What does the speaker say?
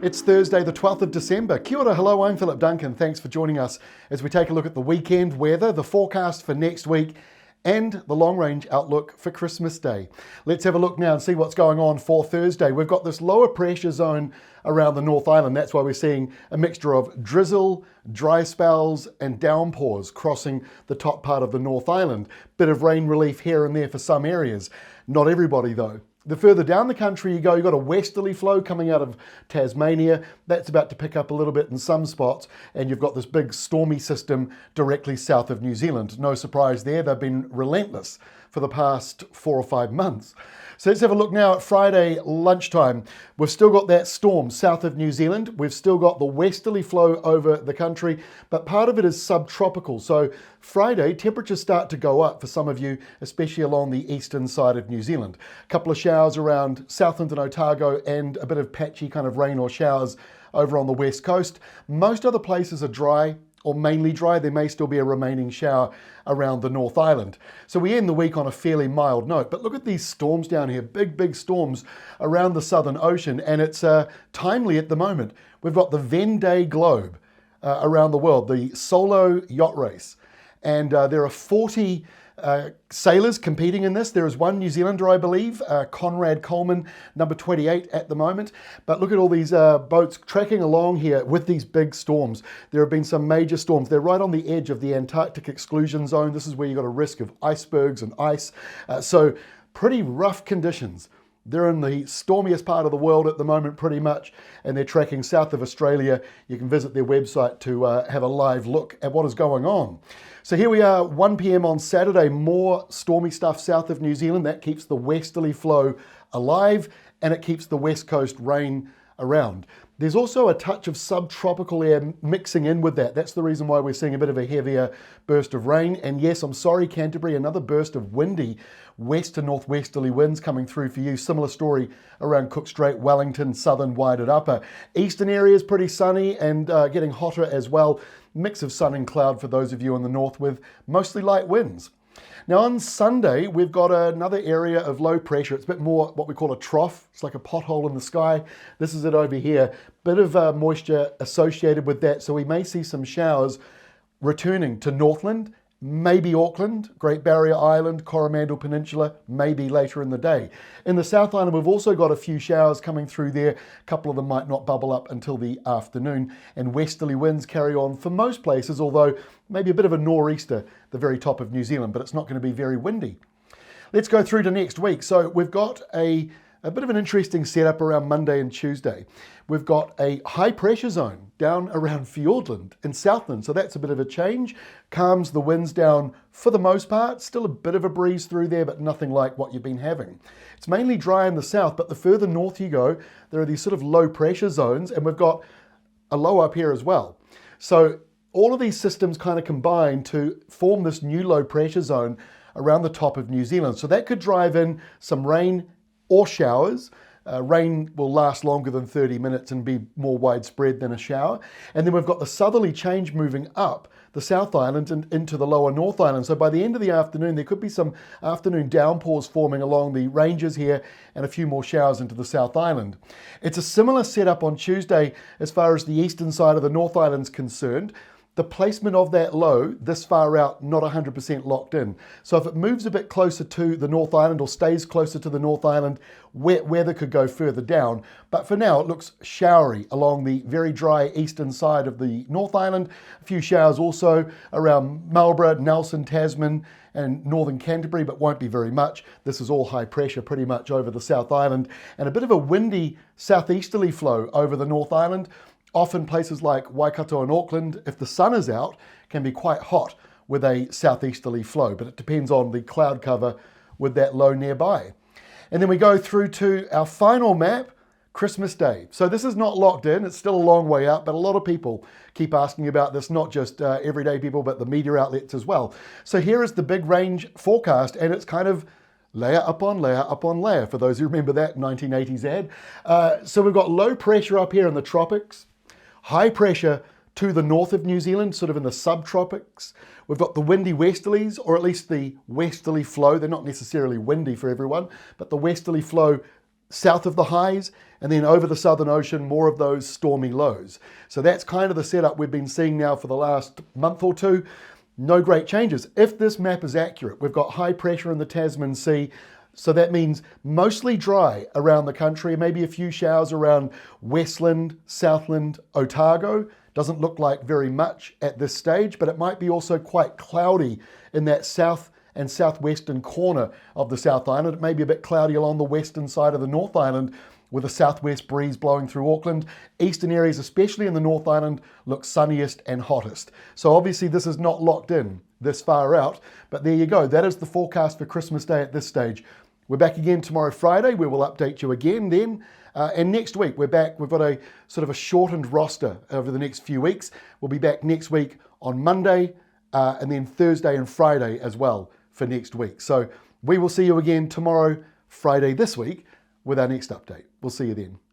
It's Thursday, the 12th of December. Kia ora, hello, I'm Philip Duncan. Thanks for joining us as we take a look at the weekend weather, the forecast for next week, and the long-range outlook for Christmas Day. Let's have a look now and see what's going on for Thursday. We've got this lower pressure zone around the North Island. That's why we're seeing a mixture of drizzle, dry spells, and downpours crossing the top part of the North Island. Bit of rain relief here and there for some areas. Not everybody, though. The further down the country you go, you've got a westerly flow coming out of Tasmania. That's about to pick up a little bit in some spots. And you've got this big stormy system directly south of New Zealand. No surprise there, they've been relentless for the past 4 or 5 months. So let's have a look now at Friday lunchtime. We've still got that storm south of New Zealand. We've still got the westerly flow over the country, but part of it is subtropical. So Friday, temperatures start to go up for some of you, especially along the eastern side of New Zealand. A couple of showers around Southland and Otago and a bit of patchy kind of rain or showers over on the west coast. Most other places are dry, or mainly dry. There may still be a remaining shower around the North Island. So we end the week on a fairly mild note. But look at these storms down here, big storms around the Southern Ocean, and it's timely at the moment. We've got the Vendée Globe around the world, the solo yacht race. And there are 40 sailors competing in this. There is one New Zealander, I believe, Conrad Coleman, number 28 at the moment. But look at all these boats tracking along here with these big storms. There have been some major storms. They're right on the edge of the Antarctic exclusion zone. This is where you've got a risk of icebergs and ice. So pretty rough conditions. They're in the stormiest part of the world at the moment, pretty much, and they're tracking south of Australia. You can visit their website to have a live look at what is going on. So here we are, 1 p.m. on Saturday, more stormy stuff south of New Zealand. That keeps the westerly flow alive, and it keeps the west coast rain around. There's also a touch of subtropical air mixing in with that. That's the reason why we're seeing a bit of a heavier burst of rain. And yes, I'm sorry, Canterbury, another burst of windy west to northwesterly winds coming through for you. Similar story around Cook Strait, Wellington, southern Waited Upper. Eastern areas pretty sunny and getting hotter as well. Mix of sun and cloud for those of you in the north with mostly light winds. Now on Sunday, we've got another area of low pressure. It's a bit more what we call a trough. It's like a pothole in the sky. This is it over here. Bit of moisture associated with that. So we may see some showers returning to Northland, maybe Auckland, Great Barrier Island, Coromandel Peninsula, maybe later in the day. In the South Island, we've also got a few showers coming through there. A couple of them might not bubble up until the afternoon. And westerly winds carry on for most places, although maybe a bit of a nor'easter, the very top of New Zealand, but it's not going to be very windy. Let's go through to next week. So we've got a bit of an interesting setup around Monday and Tuesday. We've got a high pressure zone down around Fiordland in Southland. So that's a bit of a change. Calms the winds down for the most part. Still a bit of a breeze through there, but nothing like what you've been having. It's mainly dry in the south, but the further north you go, there are these sort of low pressure zones, and we've got a low up here as well. So all of these systems kind of combine to form this new low pressure zone around the top of New Zealand. So that could drive in some rain or showers. Rain will last longer than 30 minutes and be more widespread than a shower. And then we've got the southerly change moving up the South Island and into the lower North Island. So by the end of the afternoon, there could be some afternoon downpours forming along the ranges here and a few more showers into the South Island. It's a similar setup on Tuesday as far as the eastern side of the North Island's concerned. The placement of that low this far out, not 100% locked in. So if it moves a bit closer to the North Island or stays closer to the North Island, weather could go further down. But for now, it looks showery along the very dry eastern side of the North Island. A few showers also around Marlborough, Nelson, Tasman, and northern Canterbury, but won't be very much. This is all high pressure pretty much over the South Island, and a bit of a windy southeasterly flow over the North Island. Often places like Waikato and Auckland, if the sun is out, can be quite hot with a southeasterly flow, but it depends on the cloud cover with that low nearby. And then we go through to our final map, Christmas Day. So this is not locked in, it's still a long way out, but a lot of people keep asking about this, not just everyday people, but the media outlets as well. So here is the big range forecast, and it's kind of layer upon layer upon layer, for those who remember that 1980s ad. So we've got low pressure up here in the tropics, high pressure to the north of New Zealand, sort of in the subtropics. We've got the windy westerlies, or at least the westerly flow. They're not necessarily windy for everyone, but the westerly flow south of the highs, and then over the Southern Ocean, more of those stormy lows. So that's kind of the setup we've been seeing now for the last month or two. No great changes. If this map is accurate, we've got high pressure in the Tasman Sea, so that means mostly dry around the country, maybe a few showers around Westland, Southland, Otago. Doesn't look like very much at this stage, but it might be also quite cloudy in that south and southwestern corner of the South Island. It may be a bit cloudy along the western side of the North Island with a southwest breeze blowing through Auckland. Eastern areas, especially in the North Island, look sunniest and hottest. So obviously this is not locked in this far out, but there you go. That is the forecast for Christmas Day at this stage. We're back again tomorrow, Friday. We will update you again then. And next week, we're back. We've got a sort of a shortened roster over the next few weeks. We'll be back next week on Monday and then Thursday and Friday as well for next week. So we will see you again tomorrow, Friday this week, with our next update. We'll see you then.